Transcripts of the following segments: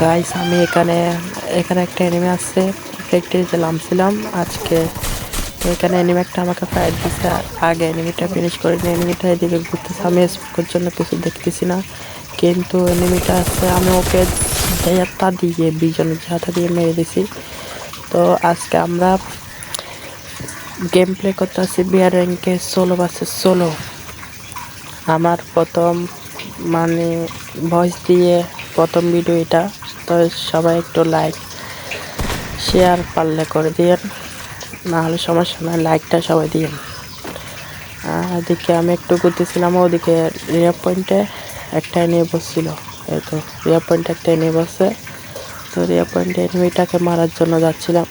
Guys আমি এখানে এখানে একটা এনিমে আছে, ফ্যাক্টরিতে নামছিলাম আজকে। তো এখানে এনিমে একটা আমাকে ফাইট দিচ্ছে, আগে এনিমিটা ফিনিশ করে নিয়ে এনিমিটা এদিকে ঘুরতেছে। আমি স্পোকের জন্য কিছু দেখতেছি না, কিন্তু এনিমিটা আছে, আমি ওকে তা দিয়ে বিজনের ঝাঁটা দিয়ে মেরে দিছি। তো আজকে আমরা গেম প্লে করতে আসছি বিআর র্যাঙ্কে সোলো ভার্সেস সোলো। আমার প্রথম মানে ভয়েস দিয়ে প্রথম ভিডিও এটা, তো সবাই একটু লাইক শেয়ার পারলে করে দিয়েন, না হলে সমস্যা নয়, লাইকটা সবাই দিয়েন। এদিকে আমি একটু ঘুরতেছিলাম, ওদিকে রিয়ার পয়েন্টে একটা নিয়ে বসছিল। এই তো রিয়ার পয়েন্টে একটা নিয়ে বসছে, তো রিয়ার পয়েন্টে এনিমিটাকে মারার জন্য যাচ্ছিলাম।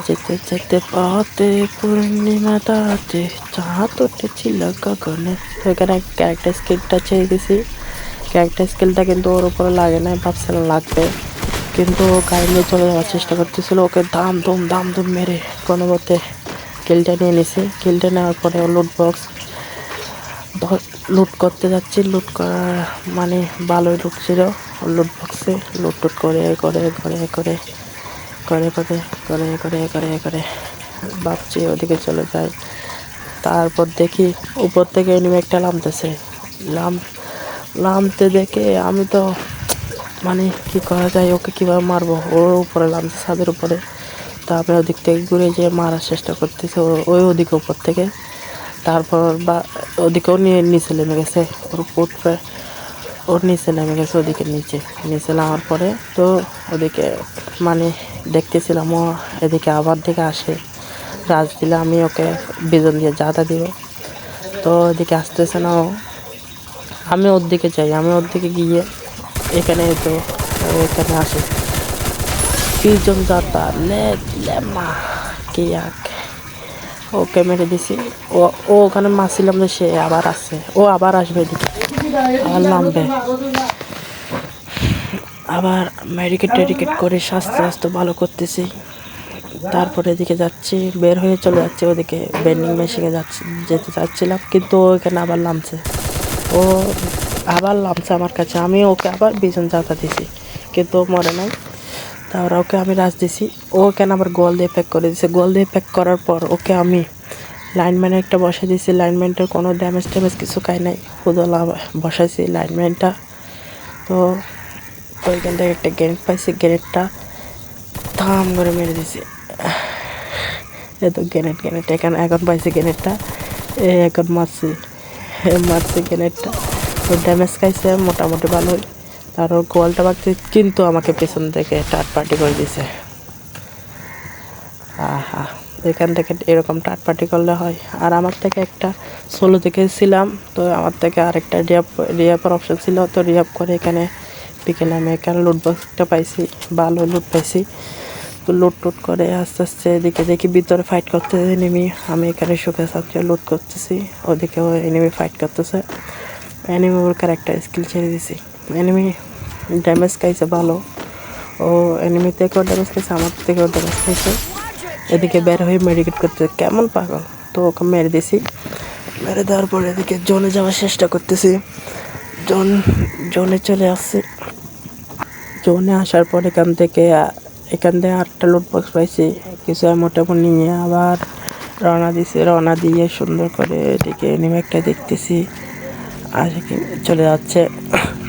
যেতে যেতে পথে পূর্ণিমা রাতে চাঁদ উঠেছিল গগনে। তো এখানে ক্যারেক্টার স্কিলটা ছেড়ে দিছি। ক্যারেক্টার স্কিলটা কিন্তু ওর উপরে লাগে না, ভাবছিলাম লাগবে, কিন্তু ও গাড়ি নিয়ে চলে যাওয়ার চেষ্টা করতেছিল। ওকে দাম দুম মেরে কোনো মতে কিলটা নিয়ে নিছি। কিলটা নেওয়ার পরে ও লুট বক্স লুট করতে যাচ্ছি। লুট করা মানে ভালোই লুট ছিল লুট বক্সে। লুট টুট করে করে করে করে করে করে করে করে করে করে ভাবছি ওদিকে চলে যায়। তারপর দেখি উপর থেকে এনিমি একটা নামতেছে। নামতে দেখে আমি তো মানে কি করা যায়, ওকে কীভাবে মারবো, ওর উপরে নামছে ছাদের উপরে। তো আমি ওদিক থেকে ঘুরে যেয়ে মারার চেষ্টা করতেছি ওই ওদিকে উপর থেকে। তারপর বা ওদিকেও নিচে নেমে গেছে, ওর পুত্রে ওর নিচে নেমে গেছে, ওদিকে নিচে নামার পরে তো ওদিকে মানে দেখতেছিলাম ও এদিকে আবার দিকে আসে। রাজ দিলে আমি ওকে বেজন দিয়ে জাদা দিব, তো ওদিকে আসতেছে না ও। আমি ওর দিকে যাই, আমি ওর দিকে গিয়ে এখানে তো এখানে আসে পিজন জাতা লেমা কি এক ওকে মেরে দিছি। ও ও ওখানে মারছিলাম যে সে আবার আসছে, ও আবার আসবে এদিকে, আবার নামবে। আবার টেডিকেট করে স্বাস্থ্য ভালো করতেছি। তারপরে এদিকে যাচ্ছি, বের হয়ে চলে যাচ্ছে ওদিকে বেন্ডিং মেশিনে যেতে চাচ্ছিলাম, কিন্তু ও এখানে আবার নামছে। ও আবার নামছে আমার কাছে, আমি ওকে আবার বিজন জাতা দিছি, কিন্তু ও মরে নাই। তারপর ওকে আমি রাজ দিছি, ও কেন আবার গোল দিয়ে প্যাক করে দিছে। গোল দিয়ে প্যাক করার পর ওকে আমি লাইনম্যানে একটা বসে দিয়েছি। লাইনম্যানটার কোনো ড্যামেজ কিছু খাই নাই, হুদলা বসাইছি লাইনম্যানটা। তো ওইখান থেকে একটা গ্রেনেড পাইছি, গ্রেনেডটা থাম করে মেরে দিছি। এ তো গ্রেনেড এখানে এখন পাইছি গ্রেনেডটা, এখন মারছি গ্রেনেডটা। ওর ড্যামেজ খাইছে মোটামুটি ভালোই। তার ওর গোয়ালটা বাগছে, কিন্তু আমাকে পেছন থেকে টাট পার্টি করে দিছে। আহা, এখান থেকে এরকম টাট পার্টি করলে হয়। আর আমার থেকে একটা সোলো দেখেছিলাম, তো আমার থেকে আরেকটা রিয়াপের অপশন ছিল, তো রিয়াপ করে এখানে বিকেলে আমি এখানে লুট বক্সটা পাইছি, ভালো লুট পাইছি। তো লুট টুট করে আস্তে আস্তে এদিকে দেখি ভিতরে ফাইট করতেছে এনিমি। আমি এখানে সুখে সাথে লুট করতেছি, ওদিকে ও এনিমি ফাইট করতেছে। এনিমি ওর ক্যারেক্টার স্কিল ছেড়ে দিছি। এনিমি ড্যামেজ খাইছে ভালো, ও এনিমি থেকেও ড্যামেজ খাইছে, আমার থেকেও ড্যামেজ খাইছে। এদিকে বের হয়ে মেডিকেট করতে কেমন পাগল, তো ওকে মেরে দিছি। মেরে দেওয়ার পরে এদিকে জোনে যাওয়ার চেষ্টা করতেছি। জোনে চলে আসছি। জোনে আসার পর এখান থেকে আটটা লুট বক্স পাইছি, কিছু মোটামুটি নিয়ে আবার রওনা দিছি। রওনা দিয়ে সুন্দর করে এদিকে এনিমি একটা দেখতেছি আশে চলে যাচ্ছে।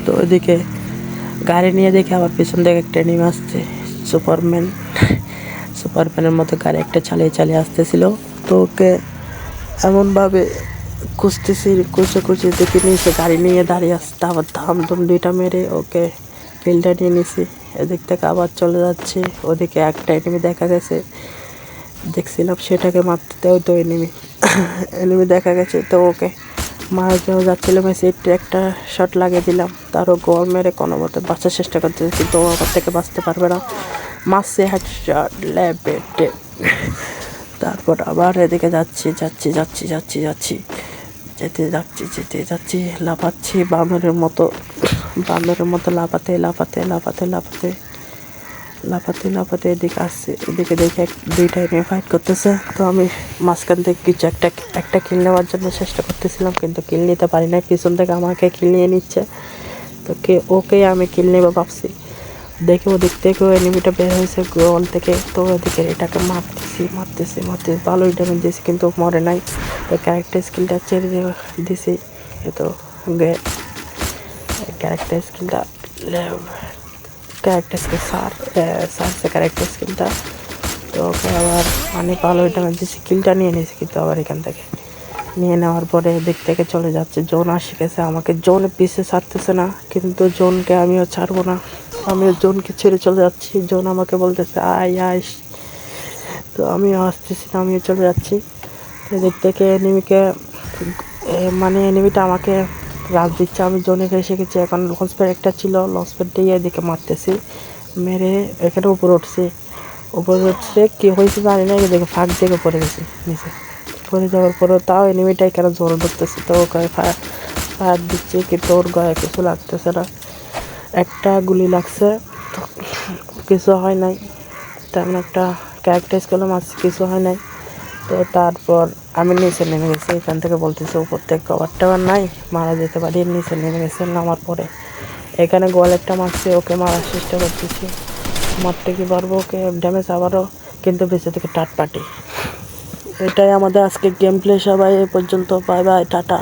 তো ওইদিকে গাড়ি নিয়ে দেখে আবার পিছন থেকে একটা এনিমি আসছে, সুপারম্যানের মতো গাড়ি একটা চালিয়ে আসতেছিল। তো ওকে এমনভাবে খুঁজতে দেখে নিয়েছে, গাড়ি নিয়ে দাঁড়িয়ে আসতে আবার দুম দুইটা মেরে ওকে কিলটা নিয়ে নিছি। এদিক থেকে আবার চলে যাচ্ছি, ওদিকে একটা এনিমি দেখা গেছে, দেখছিলাম সেটাকে মারতে দেও তো এনিমি দেখা গেছে, তো ওকে মারা যাচ্ছিলাম, একটু একটা শট লাগিয়ে দিলাম। তারও গোল মেরে কোনো মতে বাঁচার চেষ্টা করতেছে, কিন্তু ও আমার থেকে বাঁচতে পারবে না, মারছে হেডশট লেবেটে। তারপর আবার এদিকে যাচ্ছি লাফাচ্ছি বান্দরের মতো লাফাতে এদিকে আসছে। এদিকে দেখে দুইটা এনিমি ফাইট করতেছে, তো আমি মাঝখান থেকে কিছু একটা কিল নেওয়ার জন্য চেষ্টা করতেছিলাম, কিন্তু কিল নিতে পারি না, পিছন থেকে আমাকে কিল নিয়ে নিচ্ছে। তো ওকে আমি কিল নেবো ভাবছি, দেখে ওদিক থেকেও এনিমিটা বের হয়েছে গোল থেকে, তো ওদিকে এটাকে মারতেছি ভালোই ড্যামেজ দিয়েছি কিন্তু মরে নাই। তো ক্যারেক্টার স্কিলটা ছেড়ে দিছি, তো ক্যারেক্টার স্কিলটা সারছে ক্যারেক্টার স্কিলটা। তো ওকে আবার মানে ভালোই ড্যামেজ দিয়েছি, কিলটা নিয়ে নিয়েছি কিন্তু আবার এখান থেকে নিয়ে নেওয়ার পরে দিক থেকে চলে যাচ্ছে। জোন আসে গেছে, আমাকে জোন পিছে ছাড়তেছে না, কিন্তু জোনকে আমিও ছাড়বো না, আমিও জোনকে ছেড়ে চলে যাচ্ছি। জোন আমাকে বলতেছে আয় আয়, তো আমিও আসতেছি না, আমিও চলে যাচ্ছি। এদিক থেকে এনিমিকে মানে এনিমিটা আমাকে রাজ দিচ্ছে, আমি জোনে এসে গেছি। এখন লঞ্চ প্যাড একটা ছিল, লঞ্চ প্যাড দিয়ে এদিকে মারতেছি, মেরে এখানে উপরে উঠছে কি হয়েছে জানি না, এদিকে ফাঁক থেকে পড়ে গেছি নিচে। পড়ে যাওয়ার পরেও তাও এনিমিটাই কেন জোর ধরতেছে, তো ওকে ফায়ার দিচ্ছে কিন্তু ওর গায়ে কিছু লাগতেছে না, একটা গুলি লাগছে, তো কিছু হয় নাই। তেমন একটা ক্যারেক্টার স্কিলও মারছি, কিছু হয় নাই। তো তারপর আমি নিচে নেমে গেছি, এখান থেকে বলতেছে উপর থেকে কভার টাওয়ার নাই, মারা যেতে পারি। নিচে নেমে গেছে, নামার পরে এখানে গোয়াল একটা মারছে, ওকে মারার চেষ্টা করতেছি, মারতে কি পারবো ওকে, ড্যামেজ আবারও, কিন্তু বেঁচে থেকে টাট পাটি। এটাই আমাদের আজকে গেম প্লে, সবাই এ পর্যন্ত, বাই বাই, টাটা।